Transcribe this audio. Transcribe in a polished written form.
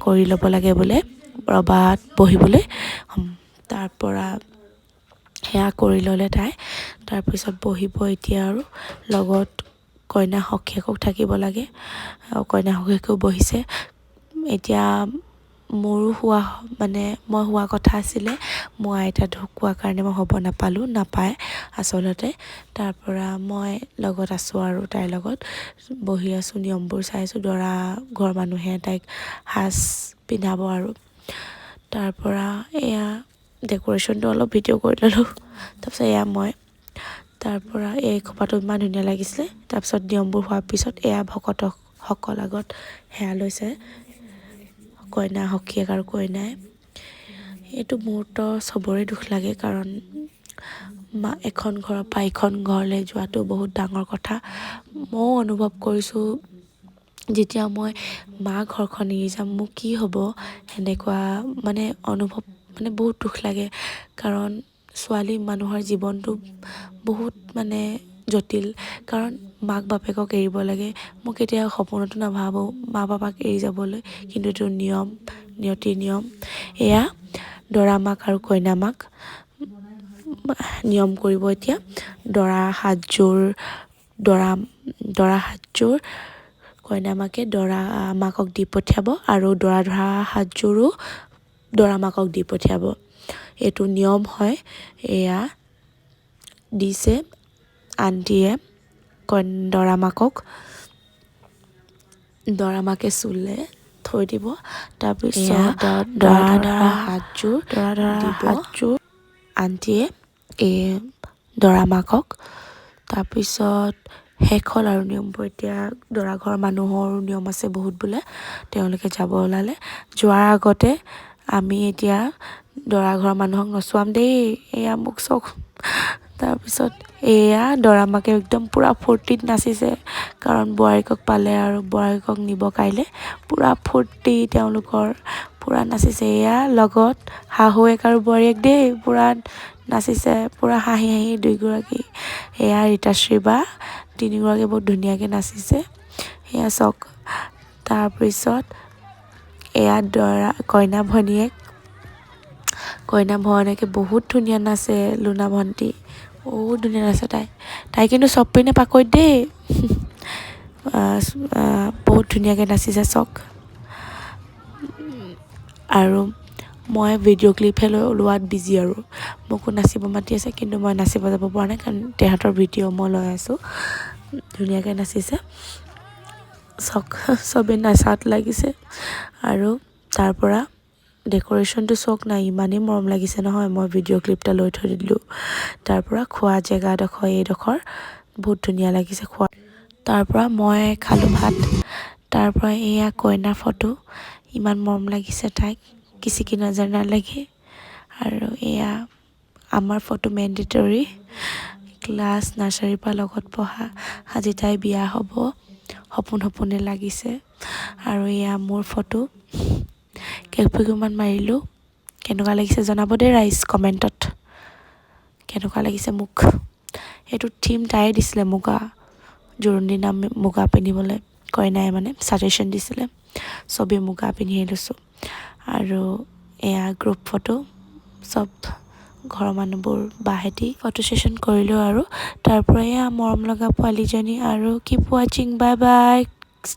কৰি ল'ব লাগে বোলে ৰবাত বহিবলৈ তাৰ পৰা সেয়া কৰি ল'লে তাই তাৰপিছত বহিব এতিয়া আৰু লগত কইনা সখীয়েকক থাকিব লাগে কইনা সখীয়েকো বহিছে এতিয়া মোৰো হোৱা মানে মই হোৱা কথা আছিলে মোৰ আইতা ঢুকোৱাৰ কাৰণে মই হ'ব নাপায় আচলতে তাৰ পৰা মই লগত আছোঁ আৰু তাইৰ লগত বহি আছোঁ নিয়মবোৰ চাইছোঁ দৰা ঘৰ মানুহে তাইক সাজ পিন্ধাব আৰু তাৰ পৰা এয়া ডেক'ৰেশ্যনটো অলপ ভিডিঅ' কৰি ল'লোঁ তাৰপিছত এয়া মই তাৰ পৰা এই খোপাটো ইমান ধুনীয়া লাগিছিলে তাৰপিছত নিয়মবোৰ হোৱাৰ পিছত এয়া ভকতসকল আগত সেয়া লৈছে কইনা সখীয়েক আৰু কইনাই এইটো মুহূৰ্ত চবৰে দুখ লাগে কাৰণ এখন ঘৰৰ পৰা এখন ঘৰলৈ যোৱাটো বহুত ডাঙৰ কথা ময়ো অনুভৱ কৰিছোঁ যেতিয়া মই মা ঘৰখন এৰি যাম মোৰ কি হ'ব সেনেকুৱা মানে অনুভৱ মানে বহুত দুখ লাগে কাৰণ ছোৱালী মানুহৰ জীৱনটো বহুত মানে জটিল কাৰণ মাক বাপেকক এৰিব লাগে মই কেতিয়াও সপোনতো নাভাবোঁ মা পাপাক এৰি যাবলৈ কিন্তু এইটো নিয়ম এয়া দৰা মাক আৰু কইনা মাক নিয়ম কৰিব এতিয়া দৰা সাতযোৰ কইনা মাকে দৰা মাকক দি পঠিয়াব আৰু দৰা সাতযোৰো দৰা মাকক দি পঠিয়াব এইটো নিয়ম হয় এয়া দিছে আণ্টিয়ে দৰা মাকে চুলে থৈ দিব তাৰপিছত দৰা সাতযোৰ আণ্টিয়ে এই দৰা মাকক তাৰপিছত শেষ হ'ল আৰু নিয়মবোৰ এতিয়া দৰা ঘৰৰ মানুহৰো নিয়ম আছে বহুত বোলে তেওঁলোকে যাব ওলালে যোৱাৰ আগতে আমি এতিয়া দৰা ঘৰৰ মানুহক নচুৱাম দেই এয়া মোক চক তাৰপিছত এয়া দৰা মাকে একদম পূৰা ফূৰ্তিত নাচিছে কাৰণ বোৱাৰীকক পালে আৰু বোৱাৰীকক নিব কাইলৈ পূৰা ফূৰ্তি তেওঁলোকৰ পূৰা নাচিছে এয়া লগত শাহুৱেক আৰু বোৱাৰীয়েক দেই পূৰা নাচিছে পূৰা হাঁহি দুয়োগৰাকী এয়া ৰীতাশ্ৰী বা তিনিগৰাকী বহুত ধুনীয়াকৈ নাচিছে এয়া চক তাৰপিছত এয়া কইনা ভনীয়েকে বহুত ধুনীয়া নাচে লুনা ভণ্টি বহুত ধুনীয়া নাচে তাই কিন্তু চব পিনে পাকৈত দেই বহুত ধুনীয়াকৈ নাচিছে চক আৰু মই ভিডিঅ' ক্লিপহে লোৱাত বিজি আৰু মোকো নাচিব মাতি আছে কিন্তু মই নাচিব যাব পৰা নাই কাৰণ তেহেঁতৰ ভিডিঅ' মই লৈ আছোঁ ধুনীয়াকৈ নাচিছে চবেই নাচাত লাগিছে আৰু তাৰ পৰা ডেক'ৰেশ্যনটো চক নাই ইমানেই মৰম লাগিছে নহয় মই ভিডিঅ' ক্লিপটা লৈ থৈ দিলোঁ তাৰ পৰা খোৱা জেগাডোখৰ এইডোখৰ বহুত ধুনীয়া লাগিছে খোৱা তাৰ পৰা মই খালোঁ ভাত তাৰ পৰা এয়া কইনাৰ ফটো ইমান মৰম লাগিছে তাইক কিচিকি নজৰ নালাগে আৰু এয়া আমাৰ ফটো মেণ্ডেটৰী ক্লাছ নাৰ্চাৰীৰ পৰা লগত পঢ়া আজি তাই বিয়া হ'ব সপোনে লাগিছে আৰু এয়া মোৰ ফটো কেইফিগুমান মাৰিলোঁ কেনেকুৱা লাগিছে জনাব দেই ৰাইজ কমেণ্টত কেনেকুৱা লাগিছে মোক এইটো থিম তাইয়ে দিছিলে মুগা জোৰোণ দিনা মুগা পিন্ধিবলৈ কইনাই মানে ছাজেশ্যন দিছিলে চবেই মুগা পিন্ধি লৈছোঁ আৰু এয়া গ্ৰুপ ফটো চব ঘৰৰ মানুহবোৰ বাহেতি ফটো ছেশ্যন কৰিলোঁ আৰু তাৰ পৰা এয়া মৰম লগা পোৱালীজনী আৰু কিপ ৱাচিং বাই বাই